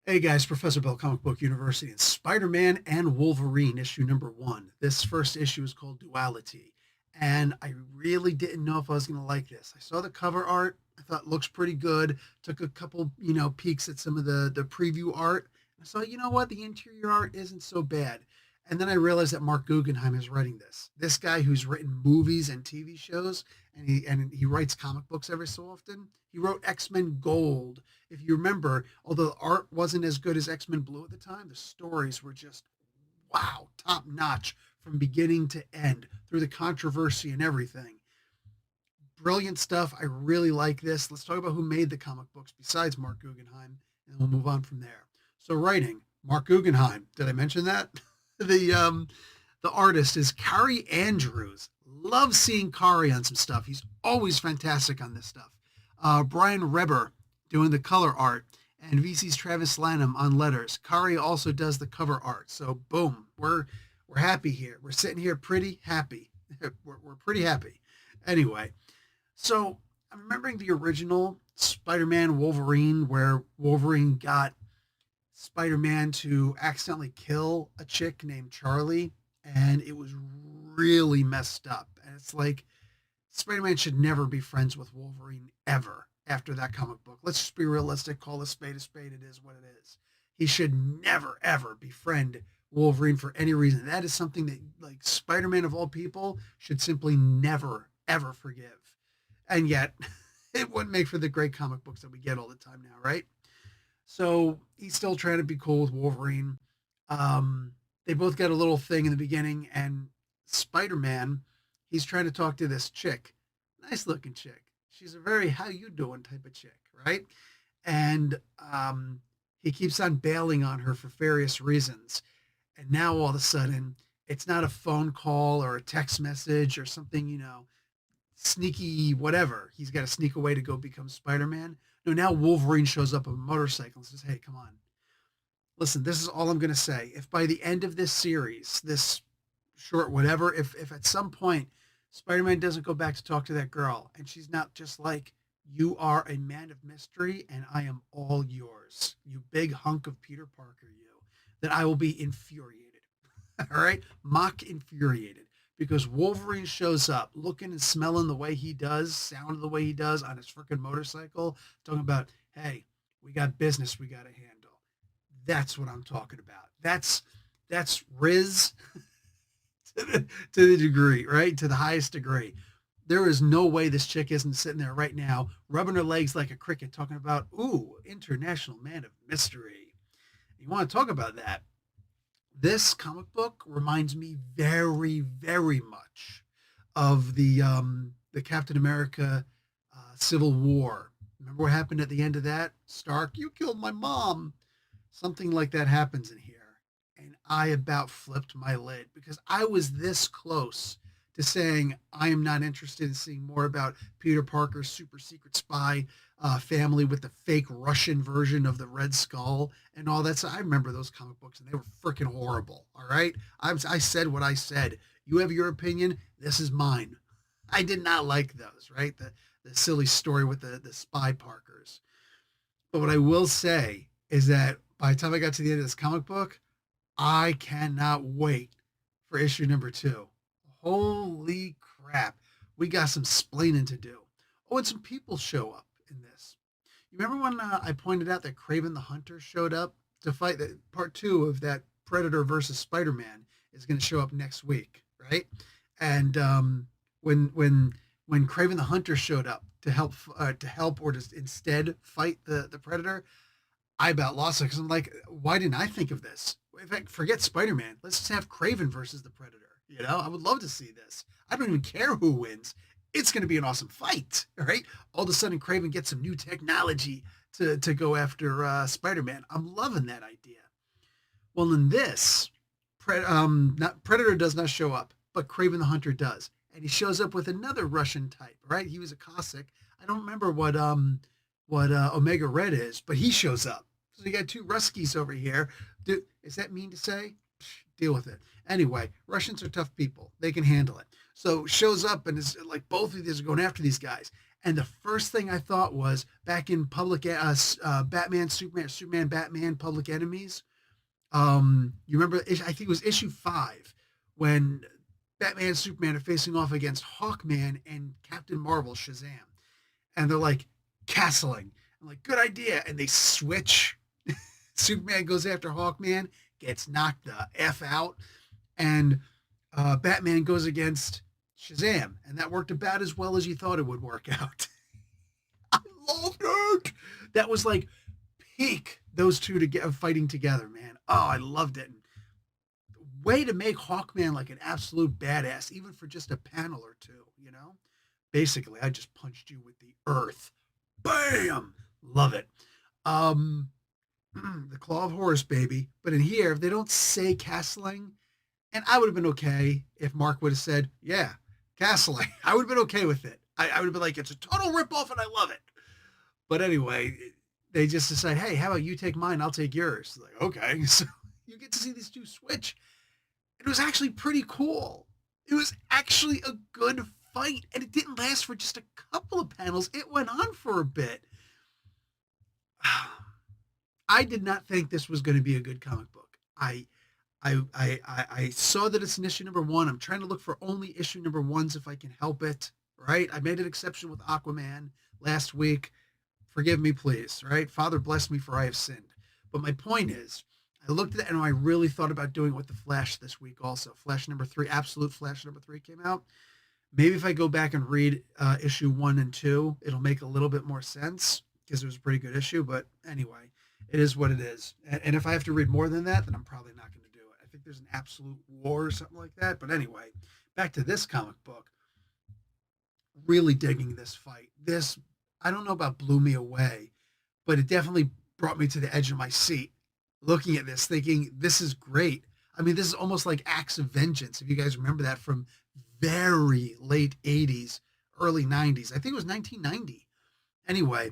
Hey guys, Professor Bell, Comic Book University, and Spider-Man and Wolverine, issue number one. This first issue is called Duality, and I really didn't know if I was going to like this. I saw the cover art, I thought it looks pretty good. Took a couple, peeks at some of the preview art. I saw, you know what, the interior art isn't so bad. And then I realized that Mark Guggenheim is writing this. This guy who's written movies and TV shows, and he writes comic books every so often. He wrote X-Men Gold. If you remember, although the art wasn't as good as X-Men Blue at the time, the stories were just wow, top notch from beginning to end through the controversy and everything. Brilliant stuff. I really like this. Let's talk about who made the comic books besides Mark Guggenheim, and we'll move on from there. So writing, Mark Guggenheim. Did I mention that? The artist is Kari Andrews. Love seeing Kari on some stuff. He's always fantastic on this stuff. Brian Reber doing the color art, and VC's Travis Lanham on letters. Kari also does the cover art. So boom, we're happy here. We're sitting here pretty happy. we're pretty happy. Anyway, so I'm remembering the original Spider-Man Wolverine, where Wolverine got Spider-Man to accidentally kill a chick named Charlie, and it was really messed up. And it's like Spider-Man should never be friends with Wolverine ever after that comic book. Let's just be realistic, call a spade a spade. It is what it is. He should never ever befriend Wolverine for any reason. That is something that like Spider-Man of all people should simply never ever forgive. And yet it wouldn't make for the great comic books that we get all the time now, right? So he's still trying to be cool with Wolverine. They both get a little thing in the beginning, and Spider-Man, he's trying to talk to this chick, nice looking chick. She's a very how you doing type of chick, right? And he keeps on bailing on her for various reasons. And now all of a sudden, it's not a phone call or a text message or something, sneaky whatever. He's got to sneak away to go become Spider-Man. No, now Wolverine shows up on a motorcycle and says, "Hey, come on. Listen, this is all I'm going to say. If by the end of this series, this short whatever, if at some point Spider-Man doesn't go back to talk to that girl and she's not just like, you are a man of mystery and I am all yours, you big hunk of Peter Parker, you, then I will be infuriated." All right? Mock infuriated because Wolverine shows up looking and smelling the way he does, sounding the way he does on his freaking motorcycle, talking about, hey, we got business we got to handle. That's what I'm talking about. That's Riz to the degree, right? To the highest degree. There is no way this chick isn't sitting there right now, rubbing her legs like a cricket, talking about, ooh, international man of mystery. You want to talk about that? This comic book reminds me very, very much of the Captain America Civil War. Remember what happened at the end of that? Stark, you killed my mom. Something like that happens in here. And I about flipped my lid because I was this close to saying I am not interested in seeing more about Peter Parker's super secret spy family with the fake Russian version of the Red Skull and all that. So I remember those comic books and they were freaking horrible. All right. I said what I said. You have your opinion. This is mine. I did not like those, right? The silly story with the spy Parkers. But what I will say is that by the time I got to the end of this comic book, I cannot wait for issue number two. Holy crap. We got some splaining to do. Oh, and some people show up in this. You remember when I pointed out that Craven the Hunter showed up to fight that part two of that Predator versus Spider-Man is going to show up next week, right? And when Craven the Hunter showed up to help or to instead fight the Predator, I about lost it because I'm like, why didn't I think of this? In fact, forget Spider-Man. Let's just have Craven versus the Predator. I would love to see this. I don't even care who wins. It's going to be an awesome fight, right? All of a sudden, Craven gets some new technology to go after Spider-Man. I'm loving that idea. Well, in this, Predator does not show up, but Craven the Hunter does. And he shows up with another Russian type, right? He was a Cossack. I don't remember what Omega Red is, but he shows up. So you got two Ruskies over here. Is that mean to say? Deal with it. Anyway, Russians are tough people. They can handle it. So shows up and is like both of these are going after these guys. And the first thing I thought was back in Batman, Superman, Batman, Public Enemies. You remember? I think it was issue 5 when Batman and Superman are facing off against Hawkman and Captain Marvel, Shazam, and they're like castling. I'm like, good idea, and they switch. Superman goes after Hawkman, gets knocked the f out, and Batman goes against Shazam, and that worked about as well as you thought it would work out. I loved it. That was like peak those two fighting together, man. Oh, I loved it. Way to make Hawkman like an absolute badass, even for just a panel or two, you know? Basically, I just punched you with the earth. Bam! Love it. Um, the Claw of Horus, baby. But in here, they don't say castling, and I would have been okay if Mark would have said, yeah, castling. I would have been okay with it. I would have been like, it's a total ripoff and I love it. But anyway, they just decide, hey, how about you take mine? I'll take yours. Like, okay. So you get to see these two switch. It was actually pretty cool. It was actually a good fight. And it didn't last for just a couple of panels. It went on for a bit. I did not think this was going to be a good comic book. I saw that it's in issue number 1. I'm trying to look for only issue number 1s if I can help it. Right? I made an exception with Aquaman last week. Forgive me, please. Right? Father bless me for I have sinned. But my point is, I looked at it and I really thought about doing it with the Flash this week also. Flash number 3, Absolute Flash number 3 came out. Maybe if I go back and read issue 1 and 2, it'll make a little bit more sense because it was a pretty good issue. But anyway, it is what it is. And if I have to read more than that, then I'm probably not going to do it. I think there's an absolute war or something like that. But anyway, back to this comic book. Really digging this fight. This, I don't know about blew me away, but it definitely brought me to the edge of my seat looking at this, thinking, this is great. I mean, this is almost like Acts of Vengeance, if you guys remember that from very late 80s, early 90s. I think it was 1990. Anyway,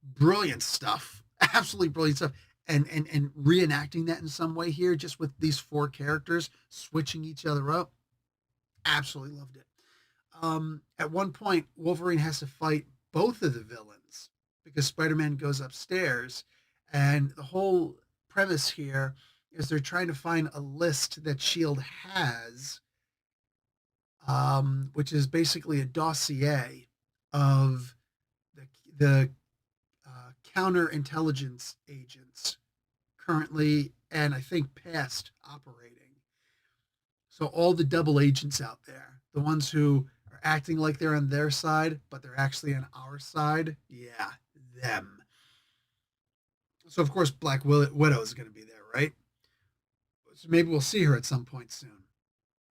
brilliant stuff. Absolutely brilliant stuff. And reenacting that in some way here, just with these 4 characters switching each other up. Absolutely loved it. At one point, Wolverine has to fight both of the villains because Spider-Man goes upstairs, and the whole premise here is they're trying to find a list that Shield has, which is basically a dossier of the counterintelligence agents currently and I think past operating. So all the double agents out there, the ones who are acting like they're on their side, but they're actually on our side, yeah, them. So of course Black Widow is going to be there, right? So maybe we'll see her at some point soon.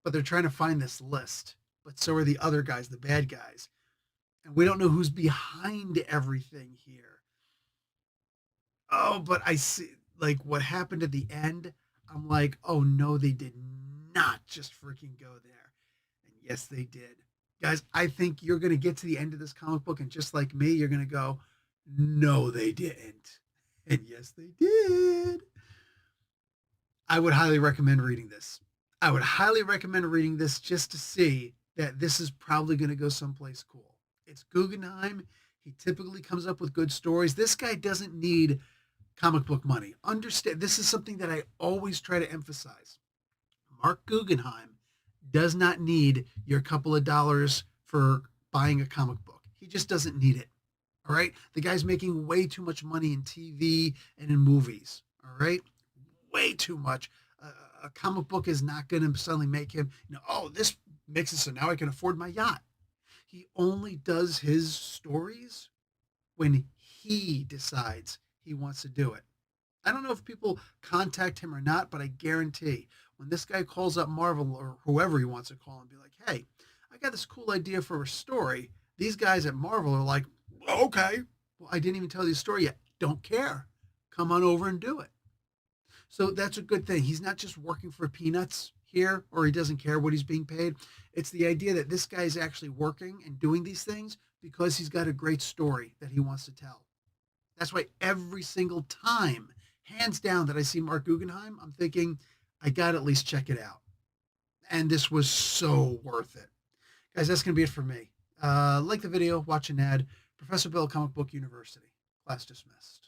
But they're trying to find this list. But so are the other guys, the bad guys. And we don't know who's behind everything here. Oh, but I see, like, what happened at the end. I'm like, oh no, they did not just freaking go there. And yes, they did. Guys, I think you're going to get to the end of this comic book, and just like me, you're going to go, no, they didn't. And yes, they did. I would highly recommend reading this. I would highly recommend reading this just to see that this is probably going to go someplace cool. It's Guggenheim. He typically comes up with good stories. This guy doesn't need comic book money. Understand, this is something that I always try to emphasize. Mark Guggenheim does not need your couple of dollars for buying a comic book. He just doesn't need it. All right? The guy's making way too much money in TV and in movies. All right? Way too much. A comic book is not going to suddenly make him, oh, this makes it so now I can afford my yacht. He only does his stories when he decides he wants to do it. I don't know if people contact him or not, but I guarantee when this guy calls up Marvel or whoever he wants to call and be like, hey, I got this cool idea for a story. These guys at Marvel are like, okay, well, I didn't even tell you the story yet. Don't care. Come on over and do it. So that's a good thing. He's not just working for peanuts here, or he doesn't care what he's being paid. It's the idea that this guy is actually working and doing these things because he's got a great story that he wants to tell. That's why every single time, hands down, that I see Mark Guggenheim, I'm thinking, I got to at least check it out. And this was so worth it. Guys, that's going to be it for me. Like the video, watch an ad. Professor Bill, Comic Book University. Class dismissed.